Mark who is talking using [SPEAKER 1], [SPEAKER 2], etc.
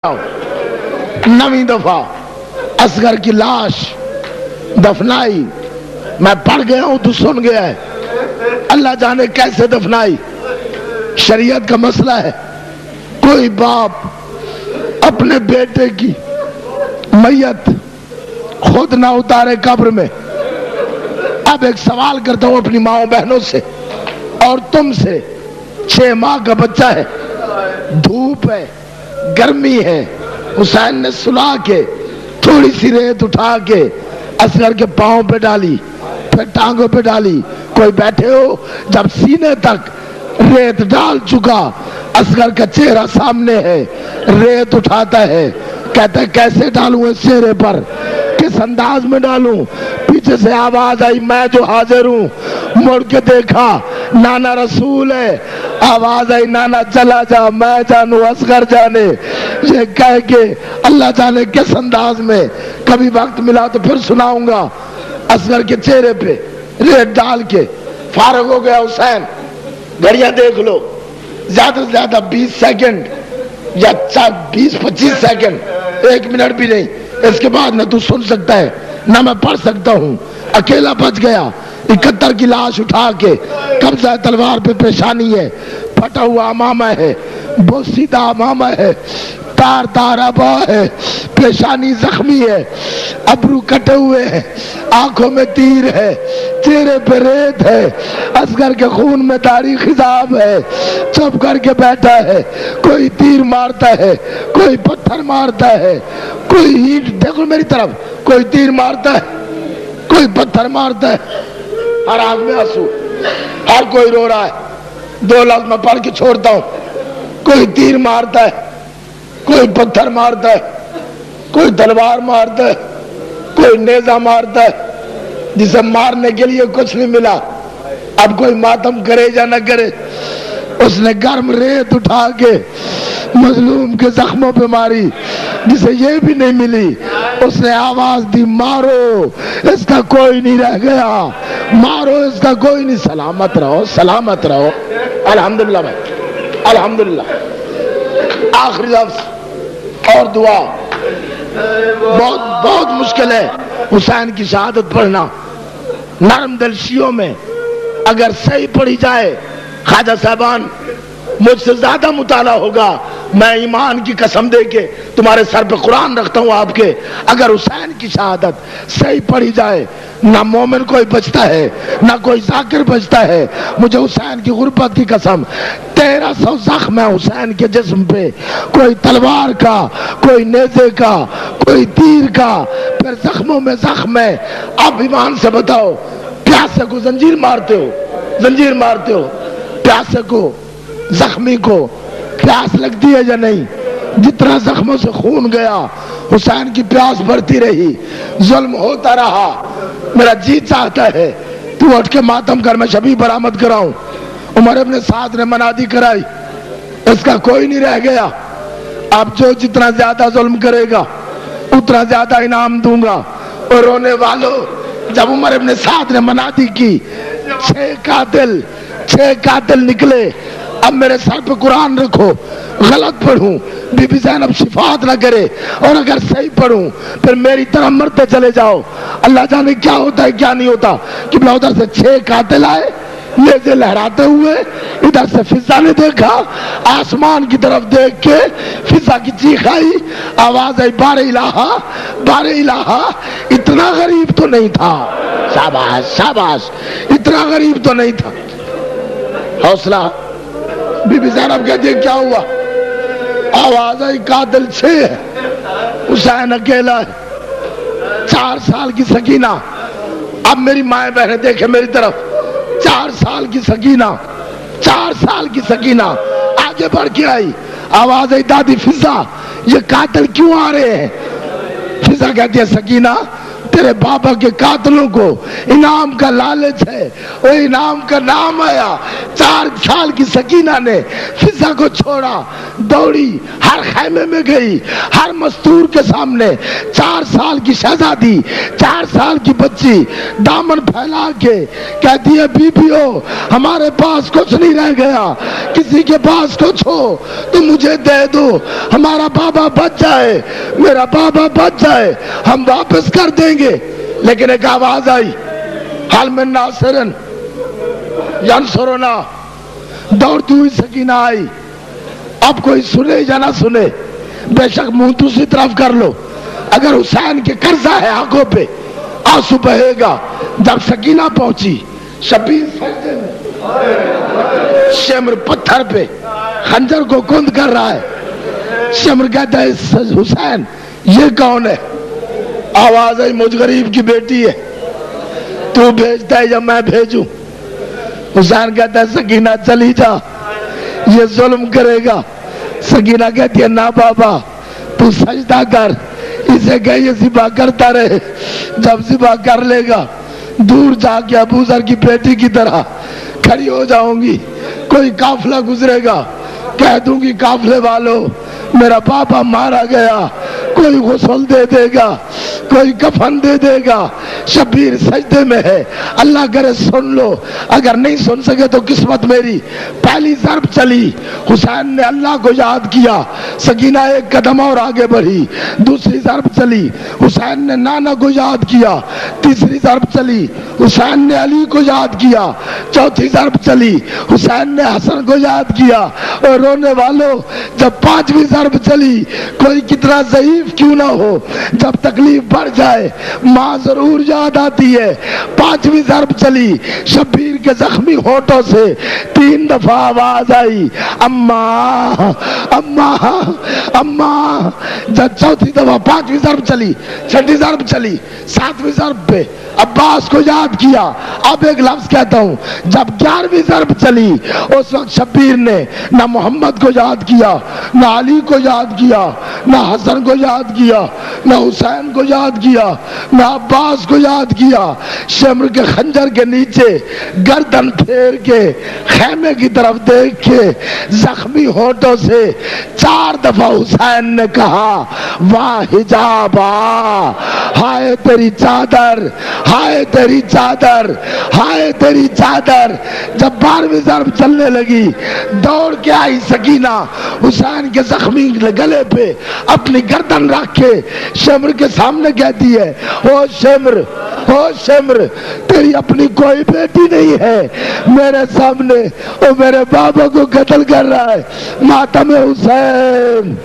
[SPEAKER 1] नवीं दफा असगर की लाश दफनाई। मैं पढ़ गया हूं तो सुन गया है, अल्लाह जाने कैसे दफनाई। शरीयत का मसला है, कोई बाप अपने बेटे की मैयत खुद ना उतारे कब्र में। अब एक सवाल करता हूं अपनी माओ बहनों से और तुमसे, 6 माह का बच्चा है, धूप है, गर्मी है, हुसैन ने सुला के थोड़ी सी रेत उठा के असगर के पांव पे डाली, फिर टांगों पे डाली। कोई बैठे हो, जब सीने तक रेत डाल चुका, असगर का चेहरा सामने है, रेत उठाता है, कहता है कैसे डालूं इस चेहरे पर, किस अंदाज में डालूं। पीछे से आवाज आई, मैं जो हाजिर हूं। मुड़ के देखा, नाना रसूल है। आवाज आई, नाना चला जा, मैं जानू असगर जाने। ये कह के अल्लाह जाने किस अंदाज में, कभी वक्त मिला तो फिर सुनाऊंगा। असगर के चेहरे पे रेत डाल के फारग हो गया हुसैन। घड़ियां देख लो, ज्यादा से ज्यादा 20 सेकंड या 20-25 सेकंड, 1 मिनट भी नहीं। इसके बाद न तू सुन सकता है ना मैं पढ़ सकता हूं। अकेला बच गया। 71 की लाश उठा के, कब्जा तलवार पे पेशानी है, फटा हुआ अमामा है, बोसीदा अमामा है, तार तार आबा है, पेशानी जख्मी है, अबरू कटे हुए हैं, आंखों में तीर है, चेहरे पे रेत है, असगर के खून में तारीख हिसाब है। चुप करके बैठा है, कोई तीर मारता है, कोई पत्थर मारता है, कोई ईंट, देखो मेरी तरफ, कोई तीर मारता है, कोई पत्थर मारता है। हर आंख में आंसू, हर कोई रो रहा है। 2 लफ्ज मैं पढ़ के छोड़ता हूं। कोई तीर मारता है, कोई पत्थर मारता है, कोई तलवार मारता है, कोई नेजा मारता है, जिसे मारने के लिए कुछ नहीं मिला। अब कोई मातम करे या न करे, उसने गर्म रेत उठा के मजलूम के जख्मों पे मारी, जिसे ये भी नहीं मिली। उसने आवाज दी, मारो, इसका कोई नहीं रह गया, मारो, इसका कोई नहीं। सलामत रहो, सलामत रहो। अल्हम्दुलिल्लाह भाई, अल्हम्दुलिल्लाह। आखिरी लफ्ज और दुआ। बहुत बहुत मुश्किल है हुसैन की शहादत पढ़ना। नरम दिल शियों में अगर सही पढ़ी जाए, ख्वाजा साहबान मुझसे ज्यादा मुताला होगा। मैं ईमान की कसम दे के तुम्हारे सर पे कुरान रखता हूं आपके, अगर हुसैन की शहादत सही पढ़ी जाए, ना मोमिन कोई बचता है, ना कोई जाकिर बचता है। मुझे हुसैन की गुर्बत की कसम, 1300 जख्म है हुसैन के जिस्म पे, कोई तलवार का, कोई नेजे का, कोई तीर का, फिर जख्मों में जख्म है। आप ईमान से बताओ, प्यासे को जंजीर मारते हो, जंजीर मारते हो, प्यासे को, जख्मी को प्यास लगती है या नहीं? जितना जख्मों से खून गया, हुसैन की प्यास बढ़ती रही, जुल्म होता रहा। मेरा जी चाहता है तू उठ के मातम कर, मैं शबी बरामद कराऊं। उमर इब्न साद ने मनादी कराई, इसका कोई नहीं रह गया। अब जो जितना ज्यादा जुल्म करेगा उतना ज्यादा इनाम दूंगा। और रोने वालों, जब उमर इब्न साद ने मनादी की, 6 कातिल निकले। अब मेरे सर पे कुरान रखो, गलत पढ़ूं बीबी ज़ैनब शिफात ना करे, और अगर सही पढ़ूं फिर मेरी तरह मरते चले जाओ। अल्लाह जाने क्या होता है क्या नहीं होता। कि उधर से 6 कातिल आए, नेज़े लहराते हुए। इधर से फिजा ने देखा, आसमान की तरफ देख के फिजा की चीख आई, आवाज आई, बारे इलाहा, बारे इलाहा। इतना गरीब तो नहीं था, शाबाश शाबाश, इतना गरीब तो नहीं था। हौसला। बीबी ज़ैनब कहती है क्या हुआ? आवाज आई, कातिल 6 है, हुसैन अकेला है। 4 साल की सकीना, अब मेरी माए बहने देखे मेरी तरफ, 4 साल की सकीना, 4 साल की सकीना आगे बढ़ के आई। आवाज आई, दादी फिजा, ये कातिल क्यों आ रहे हैं? फिजा कहती है, सकीना तेरे बाबा के कातलों को इनाम का लालच है, वो इनाम का नाम आया। 4 साल की सकीना ने फिजा को छोड़ा, दौड़ी, हर खैमे में गई, हर मस्तूर के सामने 4 साल की शहजादी, 4 साल की बच्ची दामन फैला के कहती है, बीबियो हमारे पास कुछ नहीं रह गया, किसी के पास कुछ हो तो मुझे दे दो, हमारा बाबा बच जाए, मेरा बाबा बच जाए, हम वापस कर देंगे। लेकिन एक आवाज आई, हाल में नासिरन यंसुरना, दौड़ती हुई सकीना आई। अब कोई सुने या ना सुने, बेशक मुंह दूसरी तरफ कर लो, अगर हुसैन के कर्जा है आंखों पे, आंसू बहेगा। जब सकीना पहुंची, शबीर सजदे में, शेमर पत्थर पे खंजर को कुंद कर रहा है। शेमर कहता है, हुसैन ये कौन है? आवाज आई, मुझ गरीब की बेटी है, तू भेजता है या मैं भेजूं? हुसैन कहता है, सकीना चली जा, ये जुल्म करेगा। सकीना कहती है, ना बाबा तू सजदा कर, इसे कह ये ज़िबा करता रहे, जब ज़िबा कर लेगा दूर जाके अबू ज़र की बेटी की तरह खड़ी हो जाऊंगी। कोई काफिला गुजरेगा, कह दूंगी काफिले वालों मेरा पापा मारा गया, कोई गुस्ल दे देगा, कोई कफन दे देगा। शबीर सजदे में है, अल्लाह करे सुन लो, अगर नहीं सुन सके तो किस्मत मेरी। पहली ज़रब चली, हुसैन ने अल्लाह को याद किया, सकीना एक कदम और आगे बढ़ी। दूसरी ज़रब चली, हुसैन ने नाना को याद किया। तीसरी ज़रब चली, हुसैन ने अली को याद किया। चौथी ज़रब चली, हुसैन ने हसन को याद किया। और रोने वालों, जब 5वीं ज़रब चली, कोई कितना ज़ईफ क्यों ना हो, जब तकलीफ बढ़ जाए माँ जरूर याद आती है। 5वीं ज़रब चली, शब्बीर के जख्मी होठों से 3 दफा आवाज आई, अम्मा अम्मा अम्मा। जब चौथी दफा 5वीं ज़रब चली, 6ठी ज़रब चली, 7वीं ज़रब पे अब्बास को याद किया। अब एक लफ्ज कहता हूं, जब 11वीं ज़रब चली, उस वक्त शब्बीर ने ना मोहम्मद को याद किया, ना अली को याद किया, ना हसन को याद किया, ना हुसैन को याद किया, ना अब्बास को याद किया। शम्र के खंजर के नीचे गर्दन फेर के खैमे की तरफ देख के जख्मी होठों से 4 दफा हुसैन ने कहा, वाह हिजाबा, हाय तेरी चादर, हाय तेरी चादर, हाय तेरी चादर। जब 12वीं ज़रब चलने लगी, दौड़ के आई सकीना, हुसैन के जख्मी गले पे अपनी गर्दन रख के शम्र के सामने कहती है, ओ शम्र, ओ शम्र, तेरी अपनी कोई बेटी नहीं है, मेरे सामने वो मेरे बाबा को कत्ल कर रहा है, मातम हुसैन।